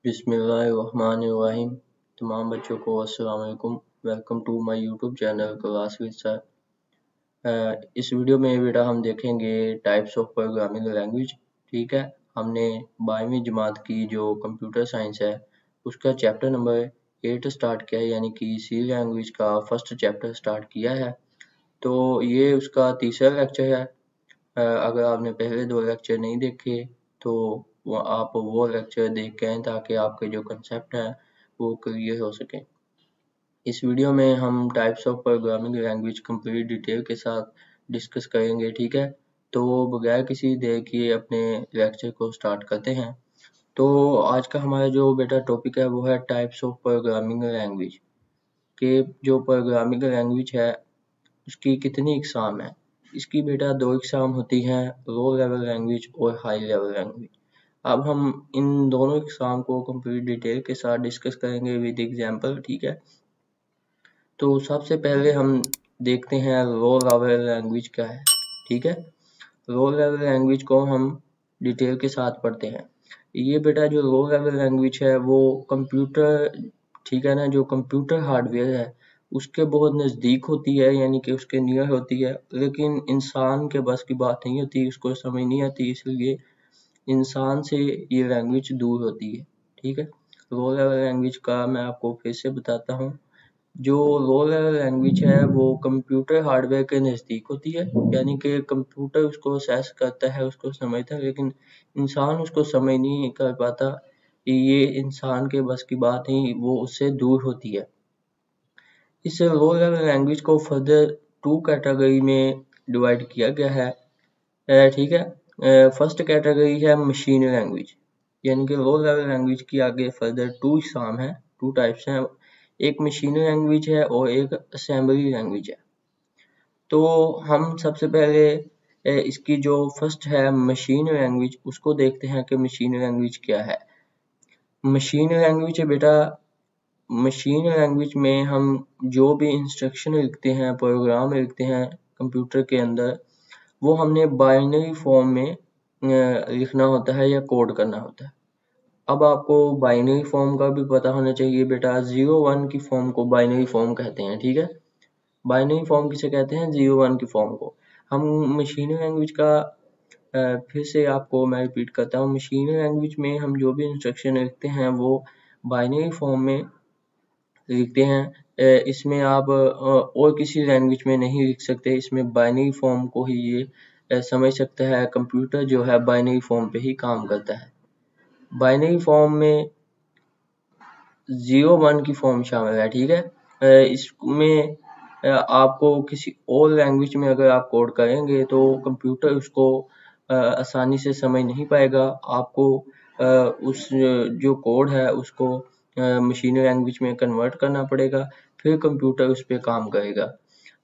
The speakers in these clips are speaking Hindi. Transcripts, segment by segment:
बिस्मिल्लाहिर्रहमानिर्रहीम। तमाम बच्चों को अस्सलाम वालेकुम। Welcome to my YouTube channel class with sir. इस वीडियो में बेटा हम देखेंगे टाइप्स ऑफ प्रोग्रामिंग लैंग्वेज। ठीक है, हमने 12वीं जमात की जो कंप्यूटर साइंस है उसका चैप्टर नंबर 8 स्टार्ट किया है, यानी कि सी लैंग्वेज का फर्स्ट चैप्टर स्टार्ट किया है। तो ये उसका तीसरा लेक्चर है। अगर आपने पहले 2 लेक्चर नहीं देखे तो आप वो लेक्चर देख के आएँ ताकि आपके जो कंसेप्ट हैं वो क्लियर हो सके। इस वीडियो में हम types of programming language complete detail के साथ डिस्कस करेंगे। ठीक है, तो बगैर किसी देर किए अपने लेक्चर को स्टार्ट करते हैं। तो आज का हमारा जो बेटा टॉपिक है वो है टाइप्स ऑफ प्रोग्रामिंग लैंग्वेज के जो प्रोग्रामिंग लैंग्वेज है उसकी कितनी इकसाम है। इसकी बेटा 2 इकसाम होती हैं, लो लेवल लैंग्वेज और हाई लेवल लैंग्वेज। अब हम इन दोनों इकसाम को कंप्लीट डिटेल के साथ डिस्कस करेंगे विद एग्जांपल। ठीक है, तो सबसे पहले हम देखते हैं लो लेवल लैंग्वेज क्या है। ठीक है, लो लेवल लैंग्वेज को हम डिटेल के साथ पढ़ते हैं। ये बेटा जो लो लेवल लैंग्वेज है वो कंप्यूटर, ठीक है ना, जो कंप्यूटर हार्डवेयर है उसके बहुत नज़दीक होती है, यानी कि उसके नियर होती है, लेकिन इंसान के बस की बात नहीं होती, उसको समझ नहीं आती, इसलिए इंसान से ये लैंग्वेज दूर होती है। ठीक है, लो लेवल लैंग्वेज का मैं आपको फिर से बताता हूँ। जो लो लेवल लैंग्वेज है वो कंप्यूटर हार्डवेयर के नज़दीक होती है, यानी कि कंप्यूटर उसको असेस करता है, उसको समझता है, लेकिन इंसान उसको समझ नहीं कर पाता। ये इंसान के बस की बात नहीं, वो उससे दूर होती है। इस लो लेवल लैंग्वेज को फर्दर 2 कैटेगरी में डिवाइड किया गया है। ठीक है, फर्स्ट कैटेगरी है मशीन लैंग्वेज, यानी कि लो लेवल लैंग्वेज की आगे फर्दर 2 इकसाम है, 2 टाइप्स हैं। एक मशीन लैंग्वेज है और एक असेंबली लैंग्वेज है। तो हम सबसे पहले इसकी जो फर्स्ट है मशीन लैंग्वेज उसको देखते हैं कि मशीन लैंग्वेज क्या है। मशीन लैंग्वेज है बेटा, मशीन लैंग्वेज में हम जो भी इंस्ट्रक्शन लिखते हैं, प्रोग्राम लिखते हैं कंप्यूटर के अंदर, वो हमने बाइनरी फॉर्म में लिखना होता है या कोड करना होता है। अब आपको बाइनरी फॉर्म का भी पता होना चाहिए बेटा। 0-1 की फॉर्म को बाइनरी फॉर्म कहते हैं। ठीक है, बाइनरी फॉर्म किसे कहते हैं? 0-1 की फॉर्म को। हम मशीन लैंग्वेज का फिर से आपको मैं रिपीट करता हूँ, मशीन लैंग्वेज में हम जो भी इंस्ट्रक्शन लिखते हैं वो बाइनरी फॉर्म में लिखते हैं। इसमें आप और किसी लैंग्वेज में नहीं लिख सकते, इसमें बाइनरी फॉर्म को ही ये समझ सकता है। कंप्यूटर जो है बाइनरी फॉर्म पे ही काम करता है। बाइनरी फॉर्म में 0-1 की फॉर्म शामिल है। ठीक है, इसमें आपको किसी और लैंग्वेज में अगर आप कोड करेंगे तो कंप्यूटर उसको आसानी से समझ नहीं पाएगा। आपको उस जो कोड है उसको मशीन लैंग्वेज में कन्वर्ट करना पड़ेगा, फिर कंप्यूटर उस पर काम करेगा।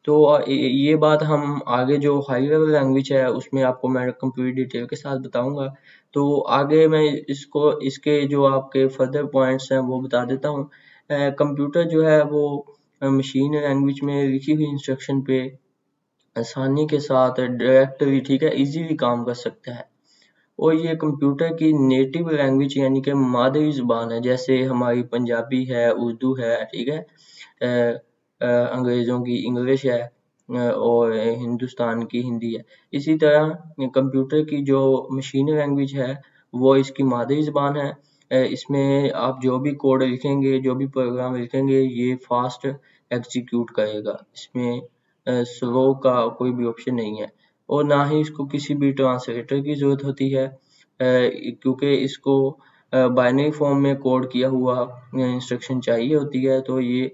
तो ये बात हम आगे जो हाई लेवल लैंग्वेज है उसमें आपको मैं कंप्लीट डिटेल के साथ बताऊंगा। तो आगे मैं इसको इसके जो आपके फर्दर पॉइंट्स हैं वो बता देता हूँ। कंप्यूटर जो है वो मशीन लैंग्वेज में लिखी हुई इंस्ट्रक्शन पे आसानी के साथ डायरेक्टली, ठीक है, इजीली काम कर सकता है। और ये कंप्यूटर की नेटिव लैंग्वेज यानी कि मादरी ज़ुबान है, जैसे हमारी पंजाबी है, उर्दू है, ठीक है, अंग्रेज़ों की इंग्लिश है और हिंदुस्तान की हिंदी है। इसी तरह कंप्यूटर की जो मशीन लैंग्वेज है वो इसकी मादरी ज़ुबान है। इसमें आप जो भी कोड लिखेंगे, जो भी प्रोग्राम लिखेंगे, ये फास्ट एग्जीक्यूट करेगा। इसमें स्लो का कोई भी ऑप्शन नहीं है और ना ही इसको किसी भी ट्रांसलेटर की ज़रूरत होती है, क्योंकि इसको बाइनरी फॉर्म में कोड किया हुआ इंस्ट्रक्शन चाहिए होती है। तो ये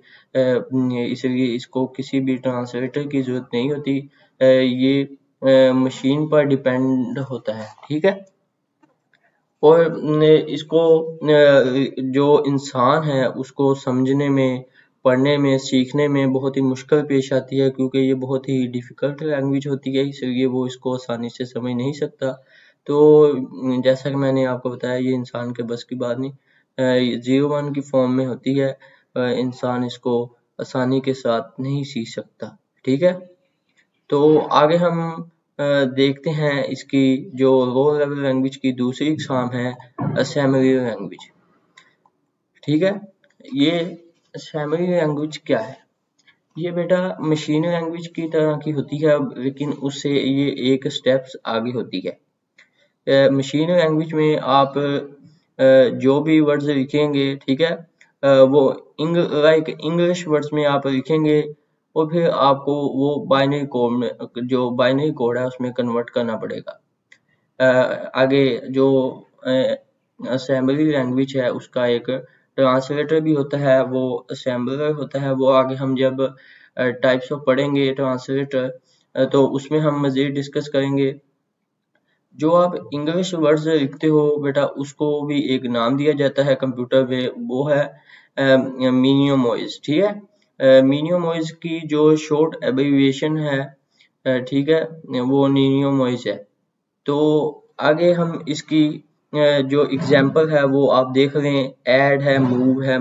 इसलिए इसको किसी भी ट्रांसलेटर की ज़रूरत नहीं होती। ये मशीन पर डिपेंड होता है। ठीक है, और इसको जो इंसान है उसको समझने में, पढ़ने में, सीखने में बहुत ही मुश्किल पेश आती है, क्योंकि ये बहुत ही डिफ़िकल्ट लैंग्वेज होती है, इसलिए वो इसको आसानी से समझ नहीं सकता। तो जैसा कि मैंने आपको बताया ये इंसान के बस की बात नहीं, 0-1 की फॉर्म में होती है, इंसान इसको आसानी के साथ नहीं सीख सकता। ठीक है, तो आगे हम देखते हैं इसकी जो लो लेवल लैंग्वेज की दूसरी इकसाम है असेंबली लैंग्वेज। ठीक है। ये असेंबली लैंग्वेज क्या है? ये बेटा मशीन लैंग्वेज की तरह की होती है, लेकिन उससे ये एक स्टेप्स आगे होती है। मशीन लैंग्वेज में आप जो भी वर्ड्स लिखेंगे, ठीक है, वो लाइक इंग्लिश वर्ड्स में आप लिखेंगे और फिर आपको वो बाइनरी कोड में, जो बाइनरी कोड है उसमें कन्वर्ट करना पड़ेगा। आगे जो असेंबली लैंग्वेज है उसका एक ट्रांसलेटर भी होता है, वो असेंबलर होता है। वो आगे हम जब टाइप्स ऑफ पढ़ेंगे ट्रांसलेटर, तो उसमें हम मज़ीद डिस्कस करेंगे। जो आप इंग्लिश वर्ड्स लिखते हो बेटा, उसको भी एक नाम दिया जाता है कंप्यूटर में, वो है मिनिमोइज। ठीक है, मिनिमोइज की जो शॉर्ट एब्रिविएशन है, ठीक है, वो निनियोमोइज है। तो आगे हम इसकी जो एग्जाम्पल है वो आप देख लें, ऐड है, मूव है,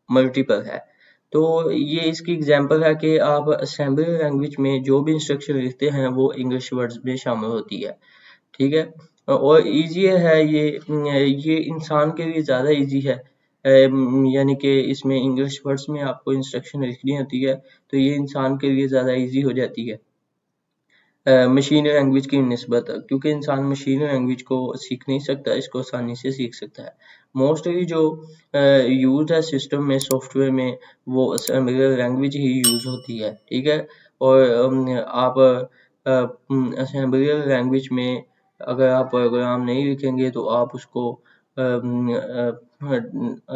मल्टीपल है। तो ये इसकी एग्जाम्पल है कि आप असेंबली लैंग्वेज में जो भी इंस्ट्रक्शन लिखते हैं वो इंग्लिश वर्ड्स में शामिल होती है। ठीक है, और इजी है ये इंसान के लिए ज़्यादा इजी है, यानी कि इसमें इंग्लिश वर्ड्स में आपको इंस्ट्रक्शन लिखनी होती है, तो ये इंसान के लिए ज़्यादा इजी हो जाती है मशीन लैंग्वेज की निस्बत, क्योंकि इंसान मशीन लैंग्वेज को सीख नहीं सकता, इसको आसानी से सीख सकता है। मोस्टली जो यूज है सिस्टम में, सॉफ्टवेयर में, वो असेंबली लैंग्वेज ही यूज होती है। ठीक है, और आप असेंबली लैंग्वेज में अगर आप प्रोग्राम नहीं लिखेंगे तो आप उसको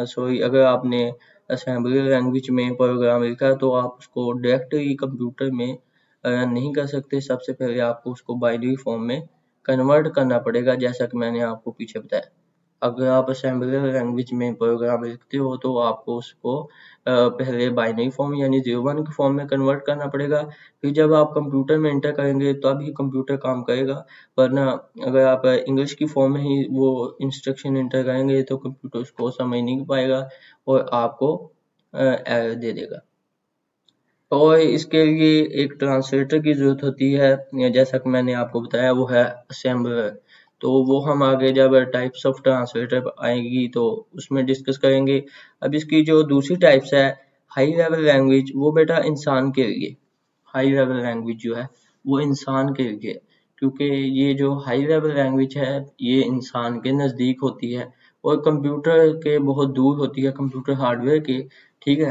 सॉरी, अगर आपने असेंबली लैंग्वेज में प्रोग्राम लिखा तो आप उसको डायरेक्टली कंप्यूटर में नहीं कर सकते। सबसे पहले आपको उसको बाइनरी फॉर्म में कन्वर्ट करना पड़ेगा, जैसा कि मैंने आपको पीछे बताया। अगर आप असेंबली लैंग्वेज में प्रोग्राम लिखते हो तो आपको उसको पहले बाइनरी फॉर्म यानी 01 के फॉर्म में कन्वर्ट करना पड़ेगा। फिर जब आप कंप्यूटर में एंटर करेंगे तभी कंप्यूटर काम करेगा, वरना अगर आप इंग्लिश की फॉर्म में ही वो इंस्ट्रक्शन एंटर करेंगे तो कंप्यूटर उसको समझ नहीं पाएगा और आपको एरर दे देगा। और इसके लिए एक ट्रांसलेटर की ज़रूरत होती है, जैसा कि मैंने आपको बताया, वो है असेंबलर। तो वो हम आगे जब टाइप्स ऑफ ट्रांसलेटर आएगी तो उसमें डिस्कस करेंगे। अब इसकी जो दूसरी टाइप्स है, हाई लेवल लैंग्वेज, वो बेटा इंसान के लिए, हाई लेवल लैंग्वेज जो है वो इंसान के लिए, क्योंकि ये जो हाई लेवल लैंग्वेज है ये इंसान के नज़दीक होती है और कंप्यूटर के बहुत दूर होती है, कंप्यूटर हार्डवेयर के। ठीक है,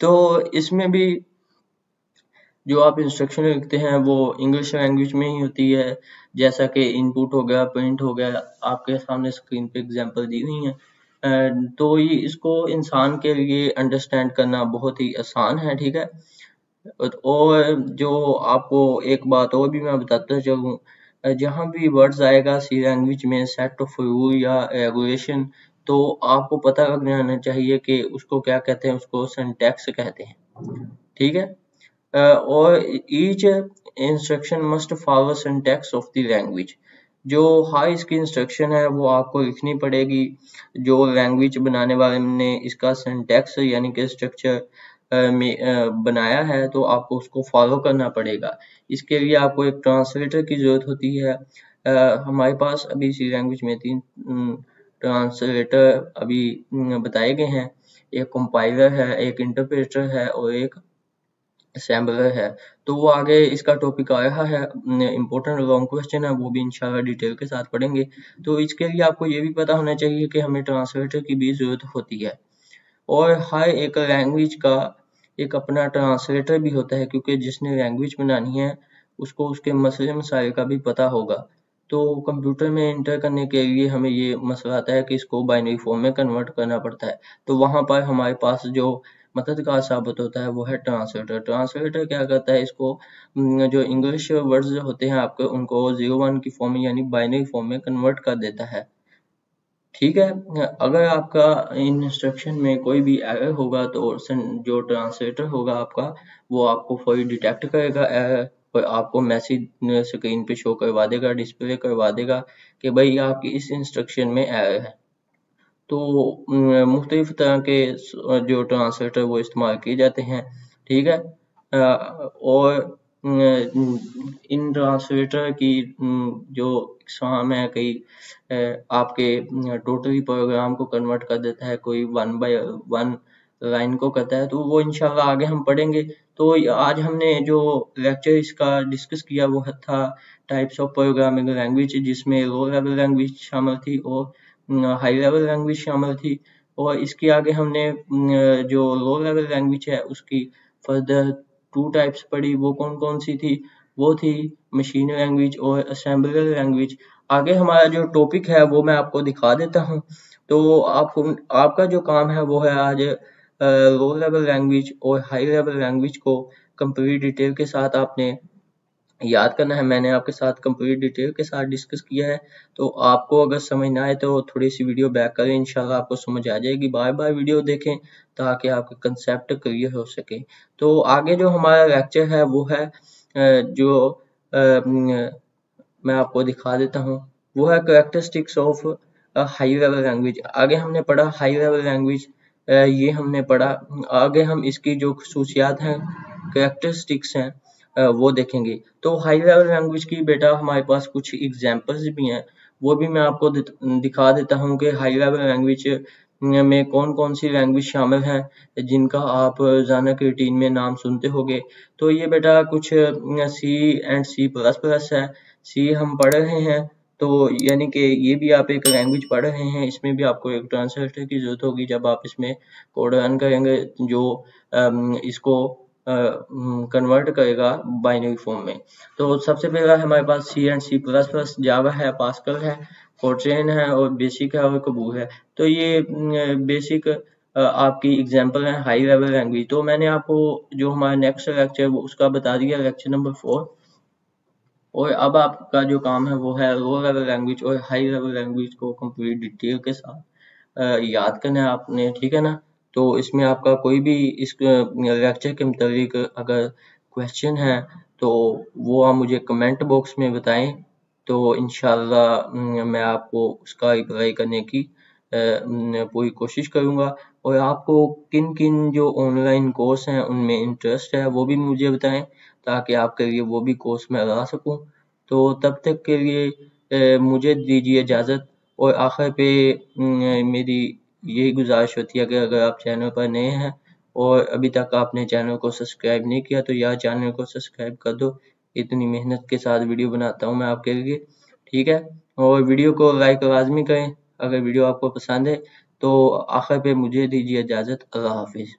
तो इसमें भी जो आप इंस्ट्रक्शन लिखते हैं वो इंग्लिश लैंग्वेज में ही होती है, जैसा कि इनपुट हो गया, प्रिंट हो गया, आपके सामने स्क्रीन पे एग्जांपल दी हुई है। तो ये इसको इंसान के लिए अंडरस्टैंड करना बहुत ही आसान है। ठीक है, और जो आपको एक बात और भी मैं बताता चलूँ, जहाँ भी वर्ड्स आएगा सी लैंग्वेज में, सेट ऑफ रूल या रेगुलेशन, तो आपको पता लग जाना चाहिए कि उसको क्या कहते हैं, उसको सिंटैक्स कहते हैं। ठीक है, और each instruction must follow syntax of the language. जो हाई इसकी इंस्ट्रक्शन है वो आपको लिखनी पड़ेगी, जो लैंग्वेज बनाने वाले ने इसका सिंटैक्स यानी कि स्ट्रक्चर में बनाया है, तो आपको उसको फॉलो करना पड़ेगा। इसके लिए आपको एक ट्रांसलेटर की ज़रूरत होती है। हमारे पास अभी इसी लैंग्वेज में 3 ट्रांसलेटर अभी बताए गए हैं। एक कंपाइलर है, एक इंटरप्रेटर है और एक असेंबलर है। तो वो आगे इसका टॉपिक आ रहा है, इम्पोर्टेंट लॉन्ग क्वेश्चन है, वो भी इंशाल्लाह डिटेल के साथ पढ़ेंगे। तो इसके लिए आपको ये भी पता होना चाहिए कि हमें ट्रांसलेटर की भी ज़रूरत होती है, और हर एक लैंग्वेज का एक अपना ट्रांसलेटर भी होता है, क्योंकि जिसने लैंग्वेज बनानी है उसको उसके मसले मसाइल का भी पता होगा। तो कंप्यूटर में एंटर करने के लिए हमें ये मसला आता है कि इसको बाइनरी फॉर्म में कन्वर्ट करना पड़ता है, तो वहाँ पर हमारे पास जो मददगार साबित होता है वो है ट्रांसलेटर। ट्रांसलेटर क्या करता है, इसको जो इंग्लिश वर्ड्स होते हैं आपके, उनको 01 की फॉर्म में यानी बाइनरी फॉर्म में कन्वर्ट कर देता है। ठीक है, अगर आपका इन इंस्ट्रक्शन में कोई भी एरर होगा तो जो ट्रांसलेटर होगा आपका, वो आपको फौरी डिटेक्ट करेगा एरर और आपको मैसेज स्क्रीन पे शो करवा देगा, डिस्प्ले करवा देगा कि भाई आपकी इस इंस्ट्रक्शन में एरर है। तो मुख्तलिफ तरह के जो ट्रांसलेटर वो इस्तेमाल किए जाते हैं। ठीक है, और इन ट्रांसलेटर की जो एग्जाम है कई आपके टोटली प्रोग्राम को कन्वर्ट कर देता है, कोई 1 बाय 1 लाइन को करता है, तो वो इंशाल्लाह आगे हम पढ़ेंगे। तो आज हमने जो लेक्चर इसका डिस्कस किया वो था टाइप्स ऑफ प्रोग्रामिंग लैंग्वेज, जिसमें लो लेवल लैंग्वेज शामिल थी और हाई लेवल लैंग्वेज शामिल थी। और इसके आगे हमने जो लो लेवल लैंग्वेज है उसकी फर्दर 2 टाइप्स पढ़ी। वो कौन कौन सी थी? वो थी मशीन लैंग्वेज और असेंबलर लैंग्वेज। आगे हमारा जो टॉपिक है वो मैं आपको दिखा देता हूँ। तो आपका जो काम है वो है आज लो लेवल लैंग्वेज और हाई लेवल लैंग्वेज को कंप्लीट डिटेल के साथ आपने याद करना है। मैंने आपके साथ कंप्लीट डिटेल के साथ डिस्कस किया है, तो आपको अगर समझ ना आए तो थोड़ी सी वीडियो बैक करें, इंशाल्लाह आपको समझ आ जाएगी। बार बार वीडियो देखें ताकि आपका कंसेप्ट क्लियर हो सके। तो आगे जो हमारा लेक्चर है वो है जो मैं आपको दिखा देता हूँ, वो है characteristics of high level language. आगे हमने पढ़ा हाई लेवल लैंग्वेज, ये हमने पढ़ा। आगे हम इसकी जो खसूसियात हैं, कैरेक्टरिस्टिक्स हैं, वो देखेंगे। तो हाई लेवल लैंग्वेज की बेटा हमारे पास कुछ एग्जांपल्स भी हैं, वो भी मैं आपको दिखा देता हूँ कि हाई लेवल लैंग्वेज में कौन कौन सी लैंग्वेज शामिल हैं जिनका आप रोजाना के रूटीन में नाम सुनते होंगे। तो ये बेटा कुछ सी एंड सी प्लस प्लस है। सी हम पढ़ रहे हैं, तो यानी कि ये भी आप एक लैंग्वेज पढ़ रहे हैं, इसमें भी आपको एक ट्रांसलेटर की जरूरत होगी जब आप इसमें कोड रन करेंगे जो इसको कन्वर्ट करेगा बाइनरी फॉर्म में। तो सबसे पहला हमारे पास सी एंड सी प्लस प्लस, जावा है, पास्कल है, फोर्ट्रेन है और बेसिक है और कबूल है। तो ये बेसिक आपकी एग्जांपल है हाई लेवल लैंग्वेज। तो मैंने आपको जो हमारा नेक्स्ट लेक्चर वो उसका बता दिया, लेक्चर नंबर 4। और अब आपका जो काम है वो है लो लेवल लैंग्वेज और हाई लेवल लैंग्वेज को कंप्लीट डिटेल के साथ याद करना है आपने, ठीक है ना। तो इसमें आपका कोई भी इस लेक्चर के मुताबिक अगर क्वेश्चन है तो वो आप मुझे कमेंट बॉक्स में बताएं, तो इंशाल्लाह मैं आपको उसका रिप्लाई करने की पूरी कोशिश करूंगा। और आपको किन किन जो ऑनलाइन कोर्स हैं उनमें इंटरेस्ट है वो भी मुझे बताएं, ताकि आपके लिए वो भी कोर्स मैं लगा सकूं। तो तब तक के लिए मुझे दीजिए इजाज़त। और आखिर पे मेरी यही गुजारिश होती है कि अगर आप चैनल पर नए हैं और अभी तक आपने चैनल को सब्सक्राइब नहीं किया तो यार चैनल को सब्सक्राइब कर दो। इतनी मेहनत के साथ वीडियो बनाता हूँ मैं आपके लिए, ठीक है। और वीडियो को लाइक लाजमी करें अगर वीडियो आपको पसंद है। तो आखिर पे मुझे दीजिए इजाज़त। अल्लाह हाफिज़।